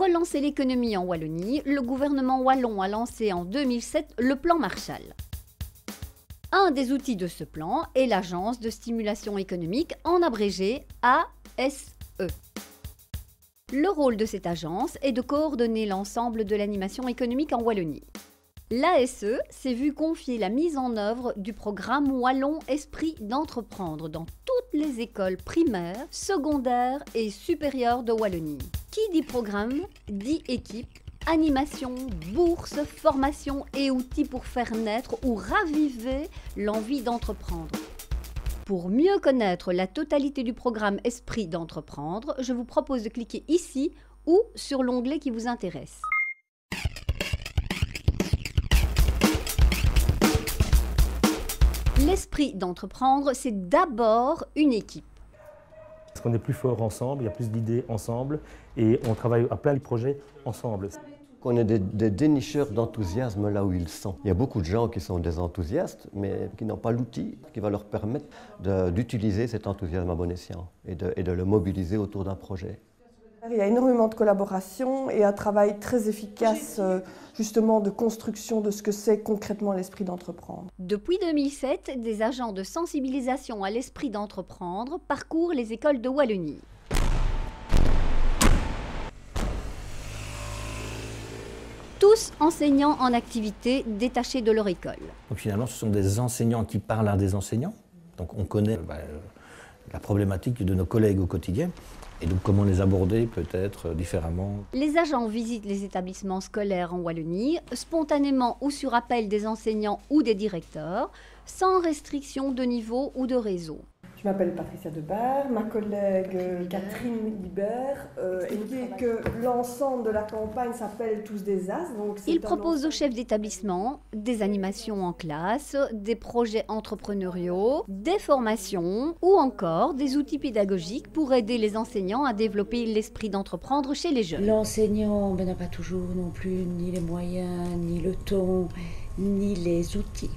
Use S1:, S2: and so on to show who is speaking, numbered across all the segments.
S1: relancer l'économie en Wallonie, le gouvernement wallon a lancé en 2007 le plan Marshall. Un des outils de ce plan est l'Agence de stimulation économique, en abrégé ASE. Le rôle de cette agence est de coordonner l'ensemble de l'animation économique en Wallonie. L'ASE s'est vu confier la mise en œuvre du programme Wallon Esprit d'entreprendre dans toutes les écoles primaires, secondaires et supérieures de Wallonie. Qui dit programme, dit équipe, animation, bourse, formation et outils pour faire naître ou raviver l'envie d'entreprendre. Pour mieux connaître la totalité du programme Esprit d'entreprendre, je vous propose de cliquer ici ou sur l'onglet qui vous intéresse. L'esprit d'entreprendre, c'est d'abord une équipe.
S2: Parce qu'on est plus fort ensemble, il y a plus d'idées ensemble et on travaille à plein de projets ensemble.
S3: On est des dénicheurs d'enthousiasme là où ils sont. Il y a beaucoup de gens qui sont des enthousiastes, mais qui n'ont pas l'outil qui va leur permettre d'utiliser cet enthousiasme à bon escient et de le mobiliser autour d'un projet.
S4: Il y a énormément de collaboration et un travail très efficace justement de construction de ce que c'est concrètement l'esprit d'entreprendre.
S1: Depuis 2007, des agents de sensibilisation à l'esprit d'entreprendre parcourent les écoles de Wallonie. Tous enseignants en activité détachés de leur école.
S5: Donc finalement, ce sont des enseignants qui parlent à des enseignants. Donc on connaît la problématique de nos collègues au quotidien. Et donc comment les aborder peut-être différemment.
S1: Les agents visitent les établissements scolaires en Wallonie, spontanément ou sur appel des enseignants ou des directeurs, sans restriction de niveau ou de réseau.
S4: Je m'appelle Patricia Debert, ma collègue Catherine Libert indique que l'ensemble de la campagne s'appelle Tous des As.
S1: Il propose aux chefs d'établissement des animations en classe, des projets entrepreneuriaux, des formations ou encore des outils pédagogiques pour aider les enseignants à développer l'esprit d'entreprendre chez les jeunes.
S6: L'enseignant n'a pas toujours non plus ni les moyens, ni le temps, ni les outils.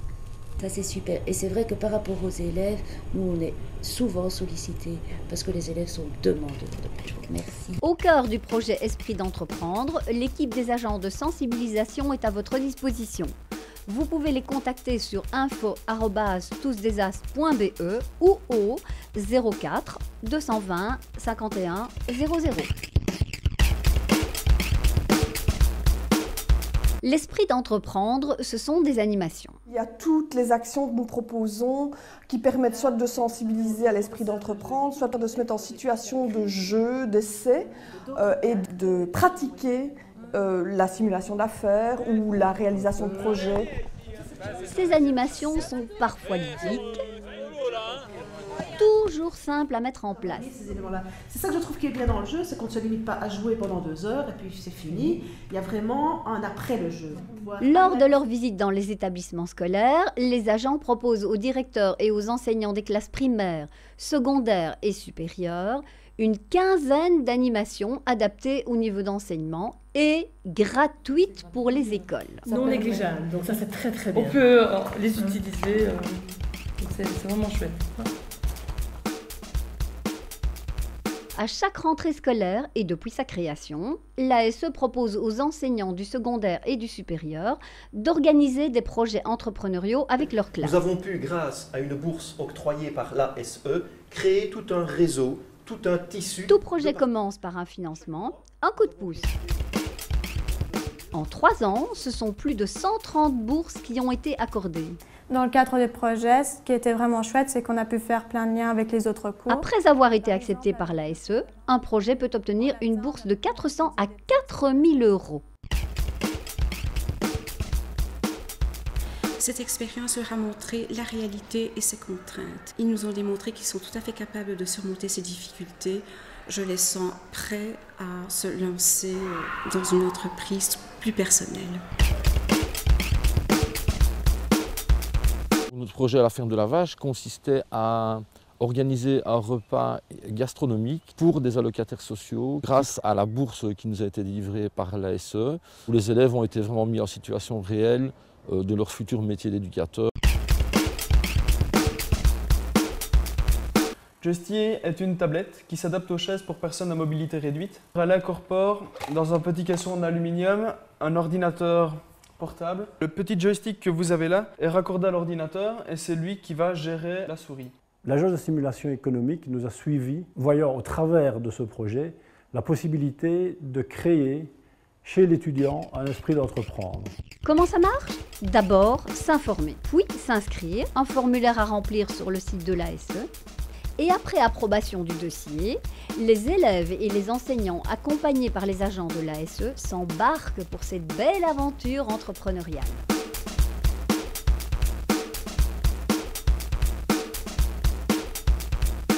S6: Ça c'est super. Et c'est vrai que par rapport aux élèves, nous on est souvent sollicités parce que les élèves sont demandeurs de projets. Merci.
S1: Au cœur du projet Esprit d'entreprendre, l'équipe des agents de sensibilisation est à votre disposition. Vous pouvez les contacter sur info@tousdesas.be ou au 04 220 51 00. L'esprit d'entreprendre, ce sont des animations.
S4: Il y a toutes les actions que nous proposons qui permettent soit de sensibiliser à l'esprit d'entreprendre, soit de se mettre en situation de jeu, d'essai et de pratiquer la simulation d'affaires ou la réalisation de projets.
S1: Ces animations sont parfois ludiques, toujours simples à mettre en place.
S7: C'est ça que je trouve qui est bien dans le jeu, c'est qu'on ne se limite pas à jouer pendant 2 heures et puis c'est fini. Il y a vraiment un après le jeu.
S1: Lors de leur visite dans les établissements scolaires, les agents proposent aux directeurs et aux enseignants des classes primaires, secondaires et supérieures une quinzaine d'animations adaptées au niveau d'enseignement et gratuites pour les écoles.
S8: Non négligeable, donc ça c'est très très bien. On peut les utiliser, c'est vraiment chouette.
S1: À chaque rentrée scolaire et depuis sa création, l'ASE propose aux enseignants du secondaire et du supérieur d'organiser des projets entrepreneuriaux avec leur classe.
S9: Nous avons pu, grâce à une bourse octroyée par l'ASE, créer tout un réseau, tout un tissu.
S1: Tout projet commence par un financement, un coup de pouce. En 3 ans, ce sont plus de 130 bourses qui ont été accordées.
S10: Dans le cadre des projets, ce qui était vraiment chouette, c'est qu'on a pu faire plein de liens avec les autres cours.
S1: Après avoir été accepté par l'ASE, un projet peut obtenir une bourse de 400 à 4000 €.
S11: Cette expérience leur a montré la réalité et ses contraintes. Ils nous ont démontré qu'ils sont tout à fait capables de surmonter ces difficultés. Je les sens prêts à se lancer dans une entreprise plus personnelle.
S12: Notre projet à la ferme de la Vache consistait à organiser un repas gastronomique pour des allocataires sociaux grâce à la bourse qui nous a été délivrée par l'ASE, où les élèves ont été vraiment mis en situation réelle de leur futur métier d'éducateur.
S13: Joysti est une tablette qui s'adapte aux chaises pour personnes à mobilité réduite. Elle incorpore dans un petit caisson en aluminium un ordinateur portable. Le petit joystick que vous avez là est raccordé à l'ordinateur et c'est lui qui va gérer la souris.
S14: L'agence de stimulation économique nous a suivis, voyant au travers de ce projet la possibilité de créer chez l'étudiant un esprit d'entreprendre.
S1: Comment ça marche? D'abord, s'informer, puis s'inscrire, un formulaire à remplir sur le site de l'ASE. Et après approbation du dossier, les élèves et les enseignants accompagnés par les agents de l'ASE s'embarquent pour cette belle aventure entrepreneuriale.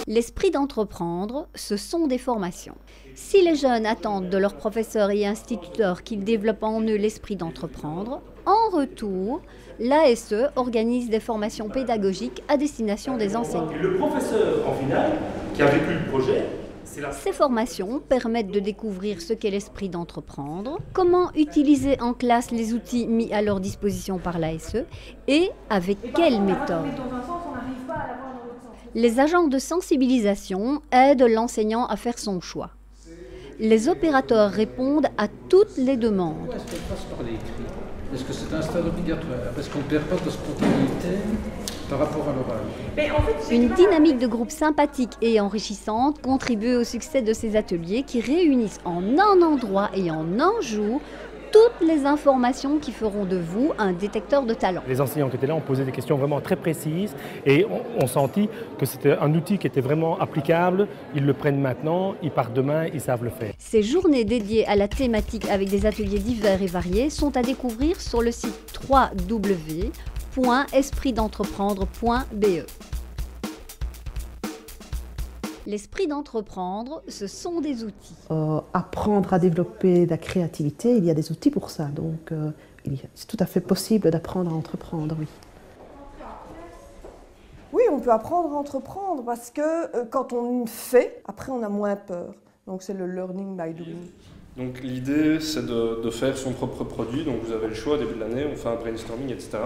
S1: L'esprit d'entreprendre, ce sont des formations. Si les jeunes attendent de leurs professeurs et instituteurs qu'ils développent en eux l'esprit d'entreprendre, en retour, l'ASE organise des formations pédagogiques à destination des enseignants.
S2: Le professeur, en finale, qui a vécu le projet,
S1: Ces formations permettent de découvrir ce qu'est l'esprit d'entreprendre, comment utiliser en classe les outils mis à leur disposition par l'ASE et avec quelle méthode. Les agents de sensibilisation aident l'enseignant à faire son choix. Les opérateurs répondent à toutes les demandes.
S15: Est-ce qu'on passe par l'écrit? Est-ce que c'est un stade obligatoire? Parce qu'on ne perd pas de spontanéité par rapport à l'oral.
S1: Une dynamique de groupe sympathique et enrichissante contribue au succès de ces ateliers qui réunissent en un endroit et en un jour toutes les informations qui feront de vous un détecteur de talent.
S2: Les enseignants qui étaient là ont posé des questions vraiment très précises et on sentit que c'était un outil qui était vraiment applicable. Ils le prennent maintenant, ils partent demain, ils savent le faire.
S1: Ces journées dédiées à la thématique avec des ateliers divers et variés sont à découvrir sur le site www.espritdentreprendre.be. L'esprit d'entreprendre, ce sont des outils.
S7: Apprendre à développer de la créativité, il y a des outils pour ça. Donc, c'est tout à fait possible d'apprendre à entreprendre, oui.
S4: Oui, on peut apprendre à entreprendre parce que quand on fait, après on a moins peur. Donc c'est le learning by doing.
S16: Donc l'idée, c'est de faire son propre produit. Donc vous avez le choix au début de l'année, on fait un brainstorming, etc.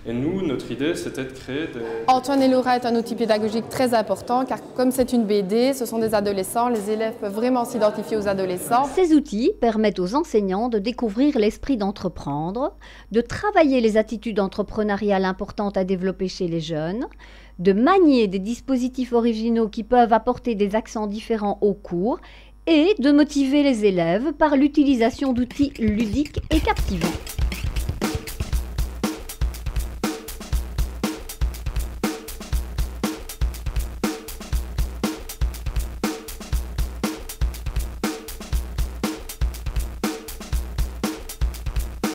S16: Et nous, notre idée, c'était de créer des...
S17: Antoine et Laura est un outil pédagogique très important car comme c'est une BD, ce sont des adolescents, les élèves peuvent vraiment s'identifier aux adolescents.
S1: Ces outils permettent aux enseignants de découvrir l'esprit d'entreprendre, de travailler les attitudes entrepreneuriales importantes à développer chez les jeunes, de manier des dispositifs originaux qui peuvent apporter des accents différents au cours et de motiver les élèves par l'utilisation d'outils ludiques et captivants.